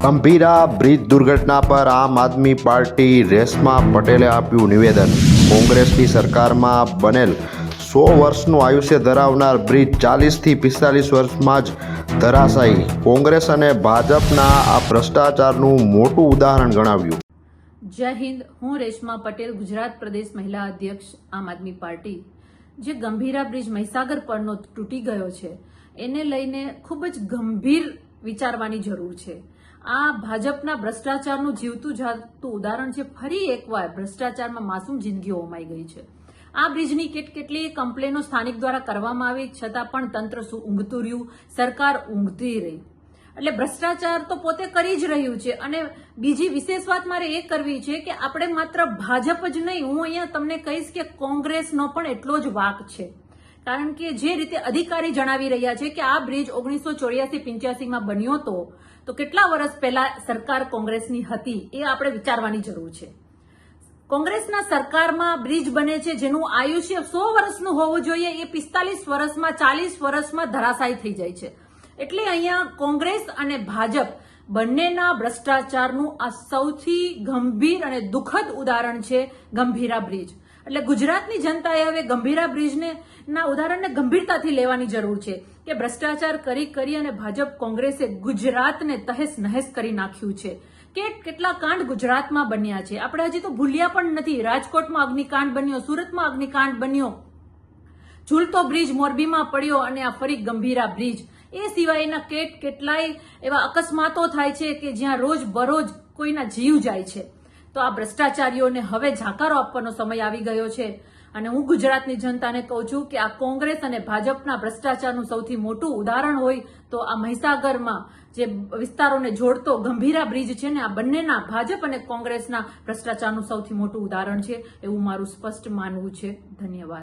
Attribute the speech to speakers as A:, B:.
A: Gambhira bridge દુર્ઘટના પર આમ આદમી પાર્ટી રેશમા પટેલે આપ્યું નિવેદન। કોંગ્રેસની સરકારમાં બનેલ 100 વર્ષનું આયુષ્ય ધરાવનાર બ્રિજ 40થી 45 વર્ષમાં જ ધરાશાયી। કોંગ્રેસ અને ભાજપના આ ભ્રષ્ટાચારનું મોટું ઉદાહરણ ગણાવ્યું।
B: જય હિન્દ, હું રેશમા પટેલ, ગુજરાત પ્રદેશ મહિલા અધ્યક્ષ આમ આદમી પાર્ટી। જે ગંભીરા બ્રિજ મહીસાગર પરનો તૂટી ગયો છે એને લઈને ખૂબ જ ગંભીર વિચારવાની જરૂર છે। આ ભાજપના ભ્રષ્ટાચારનું જીવતું જાગતું ઉદાહરણ છે। ફરી એકવાર ભ્રષ્ટાચારમાં માસૂમ જિંદગીઓ હોમાઈ ગઈ છે। આ બ્રિજની કેટલીય કમ્પ્લેનો સ્થાનિક દ્વારા કરવામાં આવી છતાં પણ તંત્ર ઊંઘતું રહ્યું, સરકાર ઊંઘતી રહી। એટલે ભ્રષ્ટાચાર તો પોતે કરી જ રહ્યું છે। અને બીજી વિશેષ વાત મારે એ કરવી છે કે આપણે માત્ર ભાજપ જ નહીં, હું અહીંયા તમને કહીશ કે કોંગ્રેસનો પણ એટલો જ વાંક છે। કારણ કે જે રીતે અધિકારી જણાવી રહ્યા છે કે આ બ્રિજ 1984-85માં બન્યો તો કેટલા વર્ષ પહેલા સરકાર કોંગ્રેસની હતી એ આપણે વિચારવાની જરૂર છે। કોંગ્રેસના સરકારમાં બ્રિજ બને છે જેનું આયુષ્ય 100 વર્ષનું હોવું જોઈએ, એ 45 વર્ષમાં 40 વર્ષમાં ધરાશાયી થઈ જાય છે। એટલે અહીંયા કોંગ્રેસ અને ભાજપ બંનેના ભ્રષ્ટાચારનું આ સૌથી ગંભીર અને દુઃખદ ઉદાહરણ છે ગંભીરા બ્રિજ। એટલે ગુજરાતની જનતાએ હવે ગંભીરા બ્રિજના ઉદાહરણને ગંભીરતાથી લેવાની જરૂર છે કે ભ્રષ્ટાચાર કરી અને ભાજપ કોંગ્રેસે ગુજરાતને તહેસ નહેસ કરી નાખ્યું છે। કેટલા કાંડ ગુજરાતમાં બન્યા છે આપણે હજી તો ભૂલ્યા પણ નથી। રાજકોટમાં અગ્નિકાંડ બન્યો, સુરતમાં અગ્નિકાંડ બન્યો, ઝૂલતો બ્રિજ મોરબીમાં પડ્યો અને આ ફરી ગંભીરા બ્રિજ। એ સિવાયના કેટલાય એવા અકસ્માતો થાય છે કે જ્યાં રોજ બરોજ કોઈના જીવ જાય છે। તો આ ભ્રષ્ટાચારીઓને હવે જાકારો આપવાનો સમય આવી ગયો છે। અને હું ગુજરાતની જનતાને કહું છું કે આ કોંગ્રેસ અને ભાજપના ભ્રષ્ટાચારનું સૌથી મોટું ઉદાહરણ હોય તો આ મહીસાગરમાં જે વિસ્તારોને જોડતો ગંભીરા બ્રિજ છે ને, આ બંનેના ભાજપ અને કોંગ્રેસના ભ્રષ્ટાચારનું સૌથી મોટું ઉદાહરણ છે એવું મારું સ્પષ્ટ માનવું છે। ધન્યવાદ।